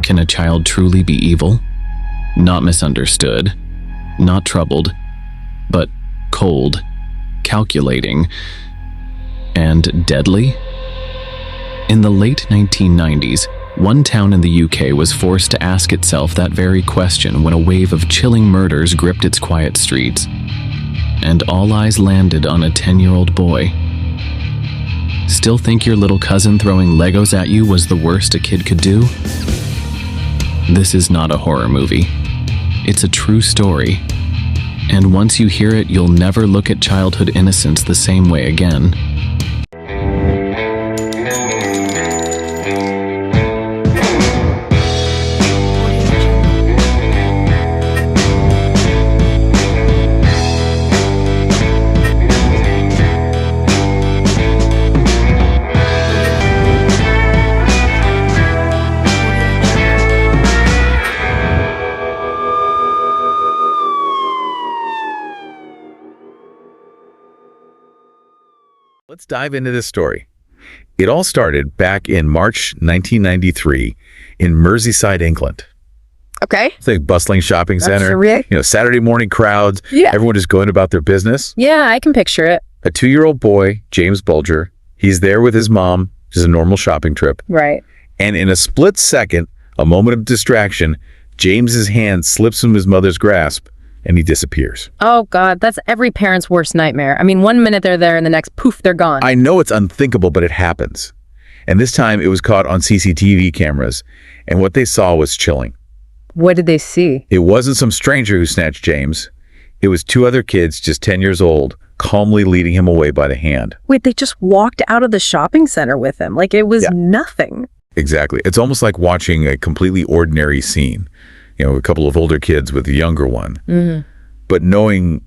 Can a child truly be evil? Not misunderstood, not troubled, but cold, calculating, and deadly? In the late 1990s, one town in the UK was forced to ask itself that very question when a wave of chilling murders gripped its quiet streets, and all eyes landed on a 10-year-old boy. Still think your little cousin throwing Legos at you was the worst a kid could do? This is not a horror movie. It's a true story. And once you hear it, you'll never look at childhood innocence the same way again. Let's dive into this story. It all started back in March 1993 in Merseyside, England. Okay. It's like a bustling shopping center. Surreal. Saturday morning crowds. Yeah. Everyone is going about their business. Yeah, I can picture it. A 2-year-old boy, James Bulger, he's there with his mom, which is a normal shopping trip. Right. And in a split second, a moment of distraction, James's hand slips from his mother's grasp and he disappears. Oh, God, that's every parent's worst nightmare. I mean, one minute they're there and the next, poof, they're gone. I know it's unthinkable, but it happens. And this time it was caught on CCTV cameras, and what they saw was chilling. What did they see? It wasn't some stranger who snatched James. It was 2 other kids, just 10 years old, calmly leading him away by the hand. Wait, they just walked out of the shopping center with him. Like it was nothing. Exactly. It's almost like watching a completely ordinary scene. A couple of older kids with a younger one. Mm-hmm. But knowing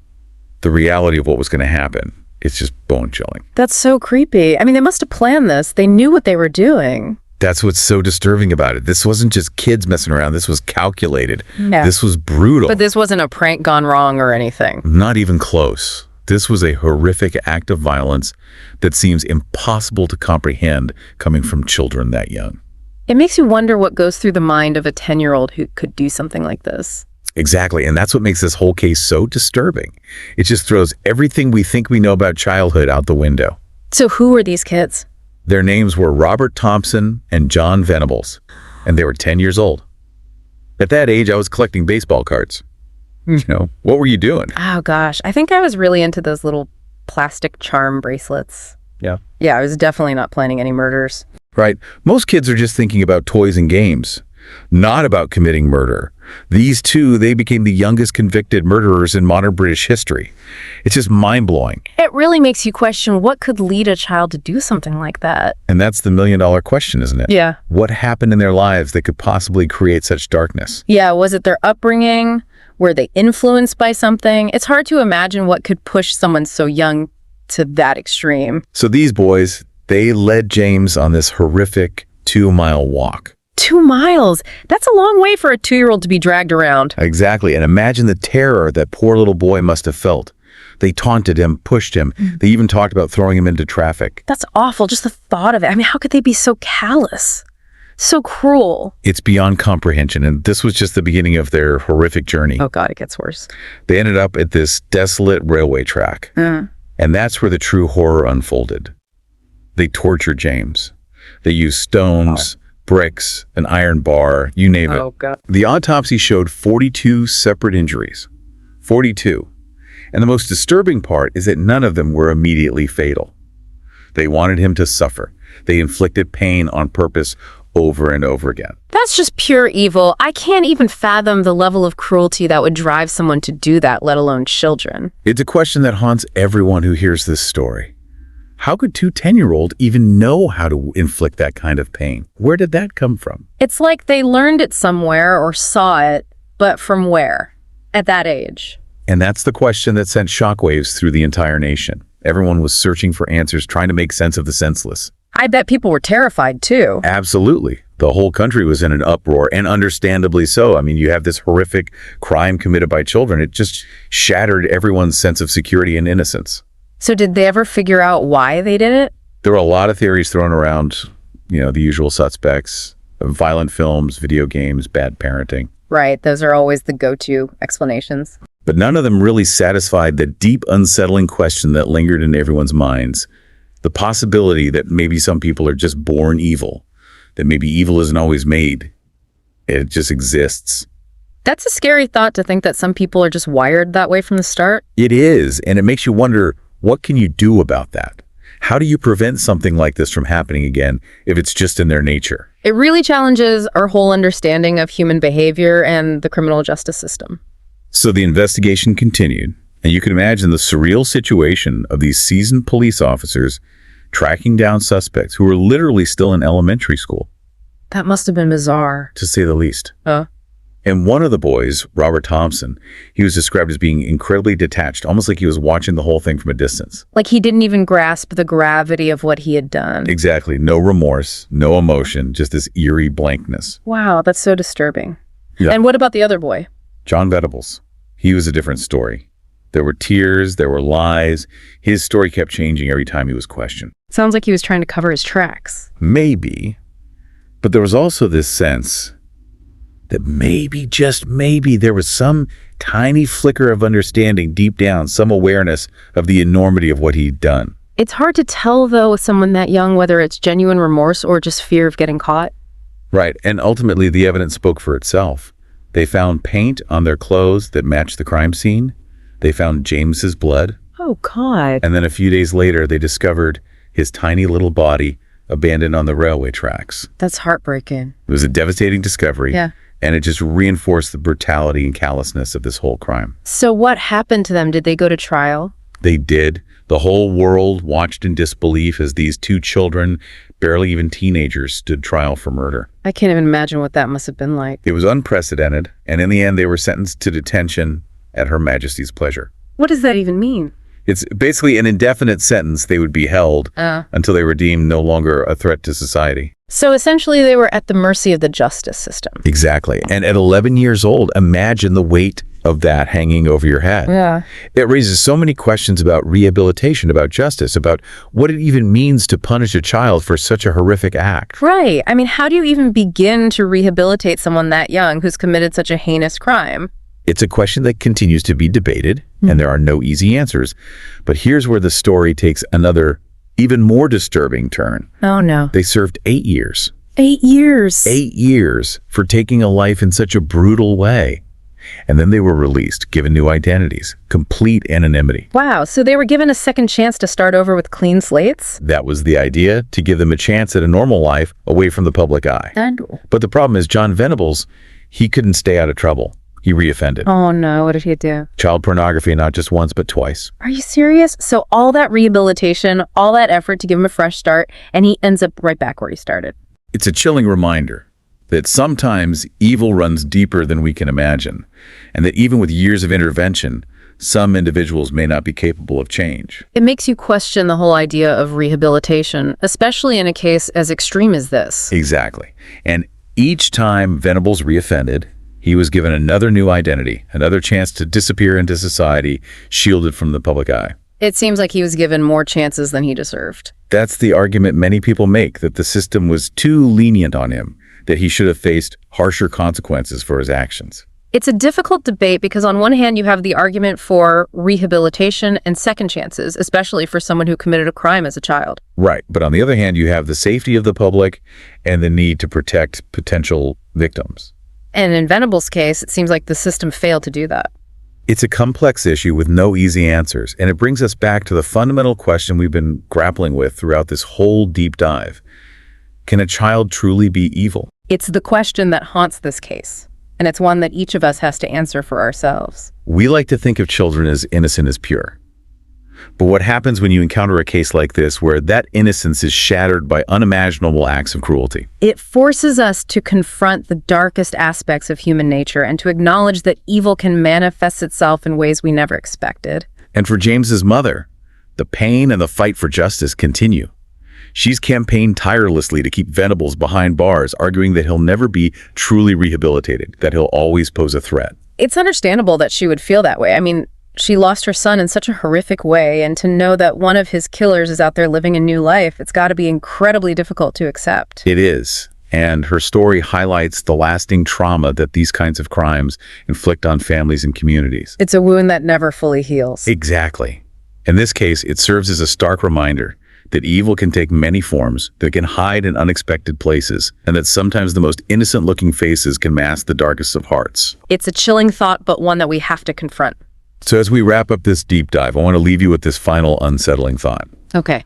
the reality of what was going to happen, it's just bone-chilling. That's so creepy. I mean, they must have planned this. They knew what they were doing. That's what's so disturbing about it. This wasn't just kids messing around. This was calculated. Yeah. This was brutal. But this wasn't a prank gone wrong or anything. Not even close. This was a horrific act of violence that seems impossible to comprehend coming from children that young. It makes you wonder what goes through the mind of a 10-year-old who could do something like this. Exactly, and that's what makes this whole case so disturbing. It just throws everything we think we know about childhood out the window. So who were these kids? Their names were Robert Thompson and John Venables, and they were 10 years old. At that age, I was collecting baseball cards. What were you doing? Oh, gosh. I think I was really into those little plastic charm bracelets. Yeah. Yeah, I was definitely not planning any murders. Right. Most kids are just thinking about toys and games, not about committing murder. These two, they became the youngest convicted murderers in modern British history. It's just mind-blowing. It really makes you question what could lead a child to do something like that. And that's the million-dollar question, isn't it? Yeah. What happened in their lives that could possibly create such darkness? Yeah, was it their upbringing? Were they influenced by something? It's hard to imagine what could push someone so young to that extreme. So these boys, they led James on this horrific 2-mile walk. 2 miles? That's a long way for a 2-year-old to be dragged around. Exactly. And imagine the terror that poor little boy must have felt. They taunted him, pushed him. They even talked about throwing him into traffic. That's awful, just the thought of it. I mean, how could they be so callous? So cruel. It's beyond comprehension, and this was just the beginning of their horrific journey. Oh, God, it gets worse. They ended up at this desolate railway track. And that's where the true horror unfolded. They tortured James. They used stones, bricks, an iron bar, you name it. Oh, God. The autopsy showed 42 separate injuries. 42. And the most disturbing part is that none of them were immediately fatal. They wanted him to suffer. They inflicted pain on purpose over and over again. That's just pure evil. I can't even fathom the level of cruelty that would drive someone to do that, let alone children. It's a question that haunts everyone who hears this story. How could 2 10-year-olds even know how to inflict that kind of pain? Where did that come from? It's like they learned it somewhere or saw it, but from where? At that age. And that's the question that sent shockwaves through the entire nation. Everyone was searching for answers, trying to make sense of the senseless. I bet people were terrified, too. Absolutely. The whole country was in an uproar, and understandably so. I mean, you have this horrific crime committed by children. It just shattered everyone's sense of security and innocence. So did they ever figure out why they did it? There were a lot of theories thrown around, the usual suspects. Violent films, video games, bad parenting. Right, those are always the go-to explanations. But none of them really satisfied the deep, unsettling question that lingered in everyone's minds. The possibility that maybe some people are just born evil, that maybe evil isn't always made. It just exists. That's a scary thought, to think that some people are just wired that way from the start. It is, and it makes you wonder, what can you do about that? How do you prevent something like this from happening again if it's just in their nature? It really challenges our whole understanding of human behavior and the criminal justice system. So the investigation continued, and you can imagine the surreal situation of these seasoned police officers tracking down suspects who were literally still in elementary school. That must have been bizarre. To say the least. Huh? And one of the boys, Robert Thompson, he was described as being incredibly detached, almost like he was watching the whole thing from a distance. Like he didn't even grasp the gravity of what he had done. Exactly. No remorse, no emotion, just this eerie blankness. Wow, that's so disturbing. Yeah. And what about the other boy? John Venables. He was a different story. There were tears, there were lies. His story kept changing every time he was questioned. Sounds like he was trying to cover his tracks. Maybe. But there was also this sense that maybe, just maybe, there was some tiny flicker of understanding deep down, some awareness of the enormity of what he'd done. It's hard to tell, though, with someone that young, whether it's genuine remorse or just fear of getting caught. Right, and ultimately the evidence spoke for itself. They found paint on their clothes that matched the crime scene. They found James's blood. Oh, God. And then a few days later, they discovered his tiny little body abandoned on the railway tracks. That's heartbreaking. It was a devastating discovery. Yeah. And it just reinforced the brutality and callousness of this whole crime. So what happened to them? Did they go to trial? They did. The whole world watched in disbelief as these two children, barely even teenagers, stood trial for murder. I can't even imagine what that must have been like. It was unprecedented, and in the end, they were sentenced to detention at Her Majesty's pleasure. What does that even mean? It's basically an indefinite sentence. They would be held until they were deemed no longer a threat to society. So essentially, they were at the mercy of the justice system. Exactly. And at 11 years old, imagine the weight of that hanging over your head. Yeah. It raises so many questions about rehabilitation, about justice, about what it even means to punish a child for such a horrific act. Right. I mean, how do you even begin to rehabilitate someone that young who's committed such a heinous crime? It's a question that continues to be debated, and there are no easy answers. But here's where the story takes another, even more disturbing turn. Oh, no. They served 8 years. 8 years. 8 years for taking a life in such a brutal way. And then they were released, given new identities, complete anonymity. Wow, so they were given a second chance to start over with clean slates? That was the idea, to give them a chance at a normal life away from the public eye. But the problem is John Venables, he couldn't stay out of trouble. He reoffended. Oh no, what did he do? Child pornography, not just once, but twice. Are you serious? So all that rehabilitation, all that effort to give him a fresh start, and he ends up right back where he started. It's a chilling reminder that sometimes evil runs deeper than we can imagine, and that even with years of intervention, some individuals may not be capable of change. It makes you question the whole idea of rehabilitation, especially in a case as extreme as this. Exactly. And each time Venables reoffended, he was given another new identity, another chance to disappear into society, shielded from the public eye. It seems like he was given more chances than he deserved. That's the argument many people make, that the system was too lenient on him, that he should have faced harsher consequences for his actions. It's a difficult debate because on one hand you have the argument for rehabilitation and second chances, especially for someone who committed a crime as a child. Right, but on the other hand you have the safety of the public and the need to protect potential victims. And in Venables' case, it seems like the system failed to do that. It's a complex issue with no easy answers, and it brings us back to the fundamental question we've been grappling with throughout this whole deep dive. Can a child truly be evil? It's the question that haunts this case, and it's one that each of us has to answer for ourselves. We like to think of children as innocent as pure. But what happens when you encounter a case like this where that innocence is shattered by unimaginable acts of cruelty? It forces us to confront the darkest aspects of human nature and to acknowledge that evil can manifest itself in ways we never expected. And for James's mother, the pain and the fight for justice continue. She's campaigned tirelessly to keep Venables behind bars, arguing that he'll never be truly rehabilitated, that he'll always pose a threat. It's understandable that she would feel that way. I mean, she lost her son in such a horrific way, and to know that one of his killers is out there living a new life, it's got to be incredibly difficult to accept. It is. And her story highlights the lasting trauma that these kinds of crimes inflict on families and communities. It's a wound that never fully heals. Exactly. In this case, it serves as a stark reminder that evil can take many forms, that it can hide in unexpected places, and that sometimes the most innocent-looking faces can mask the darkest of hearts. It's a chilling thought, but one that we have to confront. So as we wrap up this deep dive, I want to leave you with this final unsettling thought. Okay.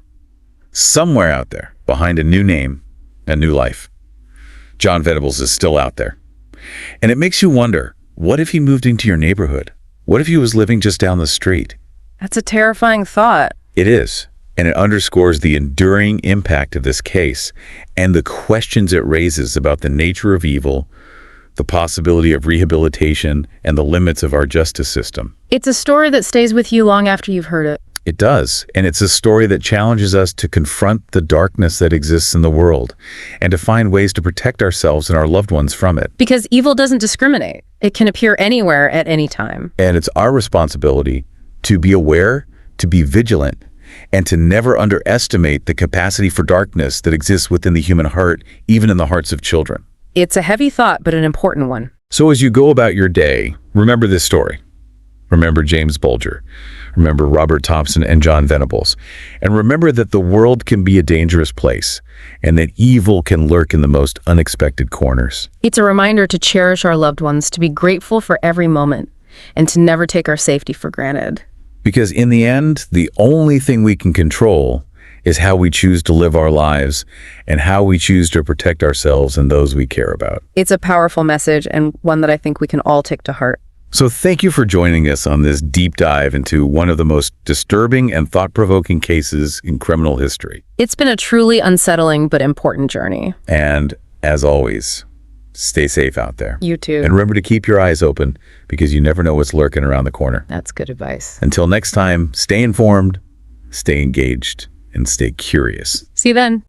Somewhere out there, behind a new name and new life, John Venables is still out there. And it makes you wonder, what if he moved into your neighborhood? What if he was living just down the street? That's a terrifying thought. It is, and it underscores the enduring impact of this case and the questions it raises about the nature of evil, the possibility of rehabilitation, and the limits of our justice system. It's a story that stays with you long after you've heard it. It does, and it's a story that challenges us to confront the darkness that exists in the world and to find ways to protect ourselves and our loved ones from it. Because evil doesn't discriminate. It can appear anywhere at any time. And it's our responsibility to be aware, to be vigilant, and to never underestimate the capacity for darkness that exists within the human heart, even in the hearts of children. It's a heavy thought, but an important one. So as you go about your day, remember this story. Remember James Bulger. Remember Robert Thompson and John Venables. And remember that the world can be a dangerous place and that evil can lurk in the most unexpected corners. It's a reminder to cherish our loved ones, to be grateful for every moment, and to never take our safety for granted. Because in the end, the only thing we can control is how we choose to live our lives and how we choose to protect ourselves and those we care about. It's a powerful message, and one that I think we can all take to heart. So thank you for joining us on this deep dive into one of the most disturbing and thought-provoking cases in criminal history. It's been a truly unsettling but important journey. And as always, stay safe out there. You too. And remember to keep your eyes open because you never know what's lurking around the corner. That's good advice. Until next time, stay informed, stay engaged, and stay curious. See you then.